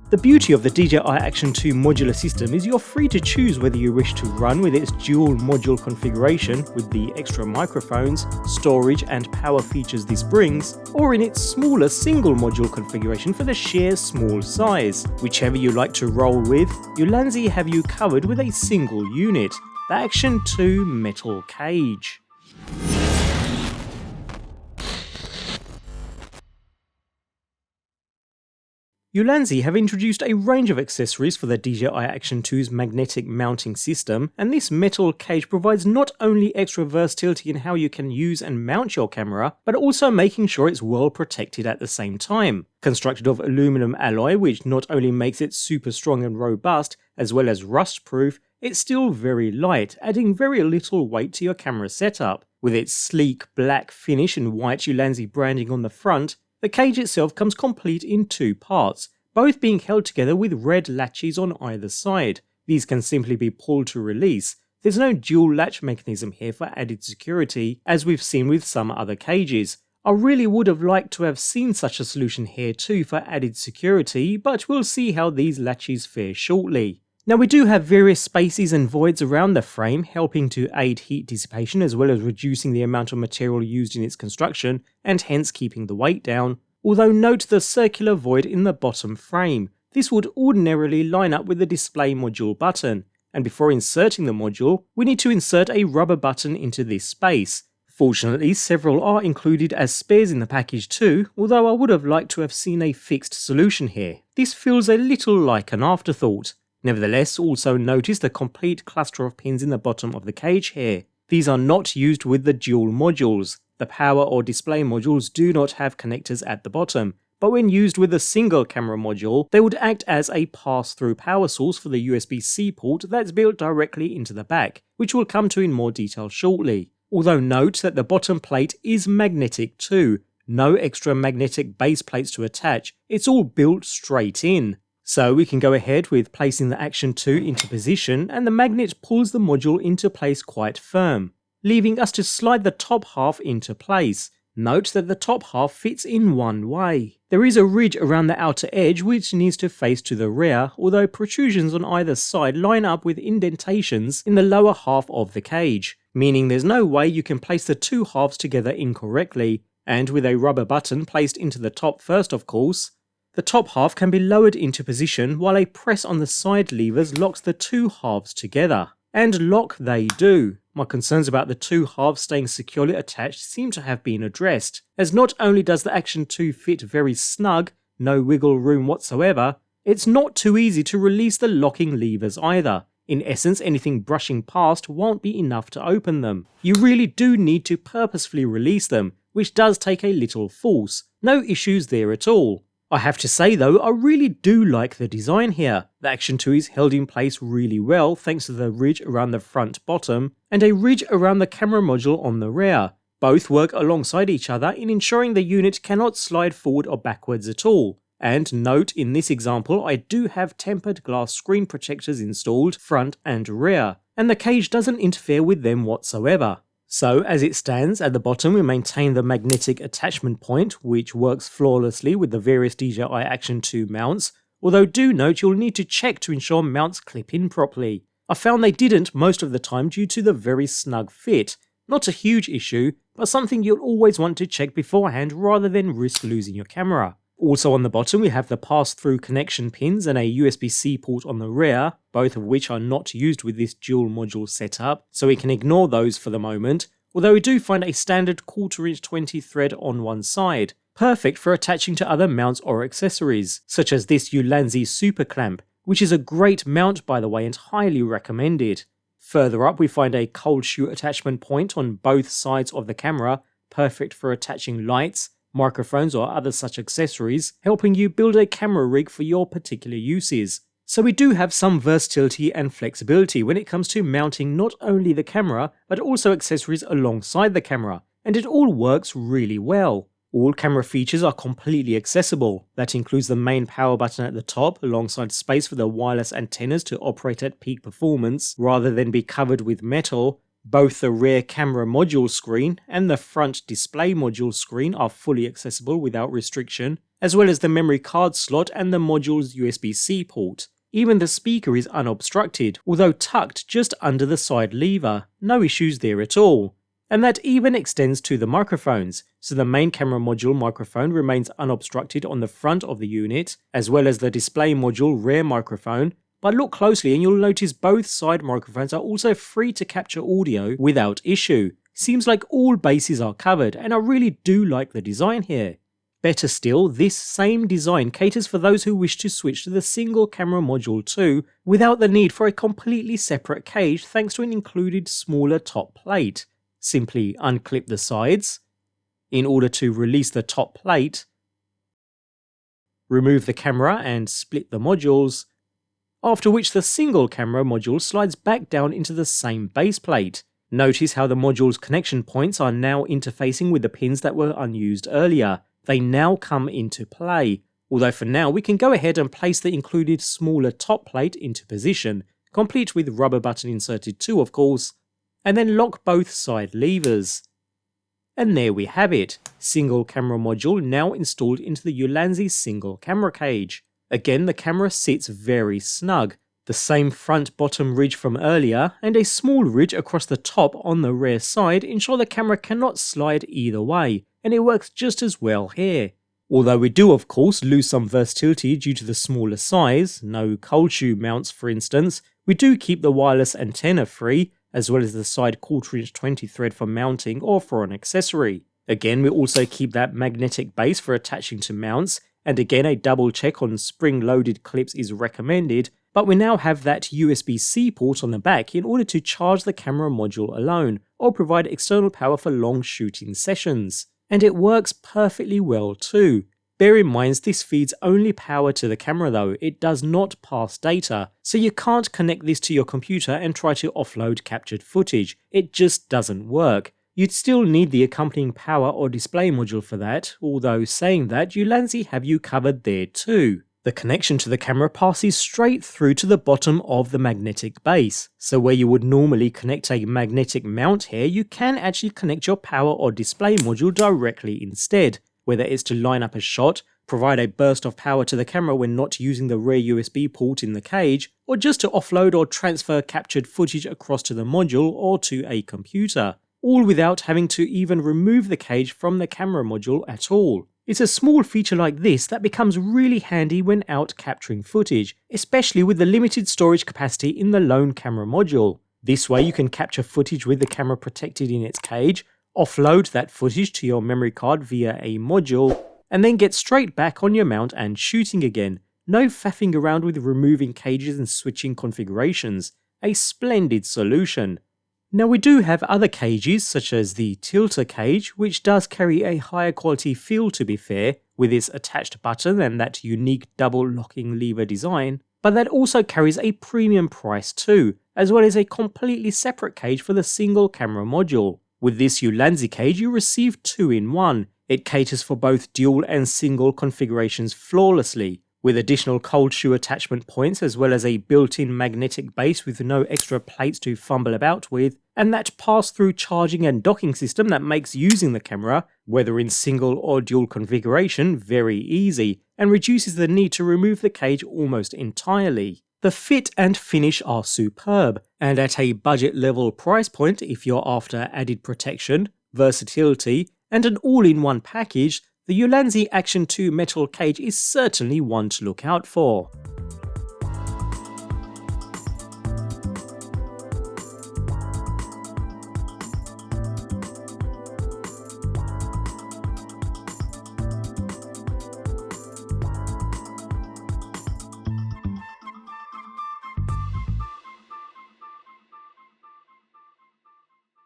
The beauty of the DJI Action 2 modular system is you're free to choose whether you wish to run with its dual module configuration with the extra microphones, storage and power features this brings, or in its smaller single module configuration for the sheer small size. Whichever you like to roll with, Ulanzi have you covered with a single unit, the Action 2 metal cage. Ulanzi have introduced a range of accessories for the DJI Action 2's magnetic mounting system, and this metal cage provides not only extra versatility in how you can use and mount your camera, but also making sure it's well protected at the same time. Constructed of aluminum alloy, which not only makes it super strong and robust, as well as rust proof, it's still very light, adding very little weight to your camera setup. With its sleek black finish and white Ulanzi branding on the front, the cage itself comes complete in two parts, both being held together with red latches on either side. These can simply be pulled to release. There's no dual latch mechanism here for added security, as we've seen with some other cages. I really would have liked to have seen such a solution here too for added security, but we'll see how these latches fare shortly. Now we do have various spaces and voids around the frame, helping to aid heat dissipation as well as reducing the amount of material used in its construction, and hence keeping the weight down. Although note the circular void in the bottom frame. This would ordinarily line up with the display module button, and before inserting the module, we need to insert a rubber button into this space. Fortunately, several are included as spares in the package too, although I would have liked to have seen a fixed solution here. This feels a little like an afterthought. Nevertheless, also notice the complete cluster of pins in the bottom of the cage here. These are not used with the dual modules. The power or display modules do not have connectors at the bottom, but when used with a single camera module, they would act as a pass-through power source for the USB-C port that's built directly into the back, which we'll come to in more detail shortly. Although note that the bottom plate is magnetic too, no extra magnetic base plates to attach, it's all built straight in. So we can go ahead with placing the Action 2 into position, and the magnet pulls the module into place quite firm, leaving us to slide the top half into place. Note that the top half fits in one way. There is a ridge around the outer edge which needs to face to the rear, although protrusions on either side line up with indentations in the lower half of the cage, meaning there's no way you can place the two halves together incorrectly, and with a rubber button placed into the top first of course, the top half can be lowered into position while a press on the side levers locks the two halves together. And lock they do. My concerns about the two halves staying securely attached seem to have been addressed, as not only does the Action 2 fit very snug, no wiggle room whatsoever, it's not too easy to release the locking levers either. In essence, anything brushing past won't be enough to open them. You really do need to purposefully release them, which does take a little force. No issues there at all. I have to say though, I really do like the design here. The Action 2 is held in place really well thanks to the ridge around the front bottom and a ridge around the camera module on the rear. Both work alongside each other in ensuring the unit cannot slide forward or backwards at all. And note, in this example I do have tempered glass screen protectors installed front and rear, and the cage doesn't interfere with them whatsoever. So as it stands, at the bottom we maintain the magnetic attachment point, which works flawlessly with the various DJI Action 2 mounts, although do note you'll need to check to ensure mounts clip in properly. I found they didn't most of the time due to the very snug fit. Not a huge issue, but something you'll always want to check beforehand rather than risk losing your camera. Also on the bottom we have the pass-through connection pins and a USB-C port on the rear, both of which are not used with this dual module setup, so we can ignore those for the moment, although we do find a standard 1/4" 20 thread on one side, perfect for attaching to other mounts or accessories, such as this Ulanzi Super Clamp, which is a great mount by the way and highly recommended. Further up we find a cold shoe attachment point on both sides of the camera, perfect for attaching lights, microphones or other such accessories, helping you build a camera rig for your particular uses. So we do have some versatility and flexibility when it comes to mounting not only the camera, but also accessories alongside the camera, and it all works really well. All camera features are completely accessible. That includes the main power button at the top, alongside space for the wireless antennas to operate at peak performance, rather than be covered with metal. Both the rear camera module screen and the front display module screen are fully accessible without restriction, as well as the memory card slot and the module's USB-C port. Even the speaker is unobstructed, although tucked just under the side lever, no issues there at all. And that even extends to the microphones, so the main camera module microphone remains unobstructed on the front of the unit, as well as the display module rear microphone. But look closely and you'll notice both side microphones are also free to capture audio without issue. Seems like all bases are covered, and I really do like the design here. Better still, this same design caters for those who wish to switch to the single camera module too, without the need for a completely separate cage thanks to an included smaller top plate. Simply unclip the sides. In order to release the top plate, remove the camera and split the modules, after which the single camera module slides back down into the same base plate. Notice how the module's connection points are now interfacing with the pins that were unused earlier. They now come into play, although for now we can go ahead and place the included smaller top plate into position, complete with rubber button inserted too of course, and then lock both side levers. And there we have it, single camera module now installed into the Ulanzi single camera cage. Again, the camera sits very snug, the same front bottom ridge from earlier and a small ridge across the top on the rear side ensure the camera cannot slide either way, and it works just as well here. Although we do of course lose some versatility due to the smaller size, no cold shoe mounts for instance, we do keep the wireless antenna free, as well as the side 1/4 inch 20 thread for mounting or for an accessory. Again, we also keep that magnetic base for attaching to mounts, and again a double check on spring-loaded clips is recommended, but we now have that USB-C port on the back in order to charge the camera module alone, or provide external power for long shooting sessions. And it works perfectly well too. Bear in mind this feeds only power to the camera though, it does not pass data, so you can't connect this to your computer and try to offload captured footage, it just doesn't work. You'd still need the accompanying power or display module for that, although saying that, Ulanzi have you covered there too. The connection to the camera passes straight through to the bottom of the magnetic base, so where you would normally connect a magnetic mount here, you can actually connect your power or display module directly instead, whether it's to line up a shot, provide a burst of power to the camera when not using the rear USB port in the cage, or just to offload or transfer captured footage across to the module or to a computer. All without having to even remove the cage from the camera module at all. It's a small feature like this that becomes really handy when out capturing footage, especially with the limited storage capacity in the lone camera module. This way you can capture footage with the camera protected in its cage, offload that footage to your memory card via a module, and then get straight back on your mount and shooting again. No faffing around with removing cages and switching configurations. A splendid solution. Now we do have other cages such as the tilter cage, which does carry a higher quality feel to be fair, with its attached button and that unique double locking lever design, but that also carries a premium price too, as well as a completely separate cage for the single camera module. With this Ulanzi cage you receive 2 in 1, it caters for both dual and single configurations flawlessly, with additional cold shoe attachment points as well as a built-in magnetic base with no extra plates to fumble about with, and that pass-through charging and docking system that makes using the camera, whether in single or dual configuration, very easy, and reduces the need to remove the cage almost entirely. The fit and finish are superb, and at a budget level price point if you're after added protection, versatility, and an all-in-one package, the Ulanzi Action 2 metal cage is certainly one to look out for.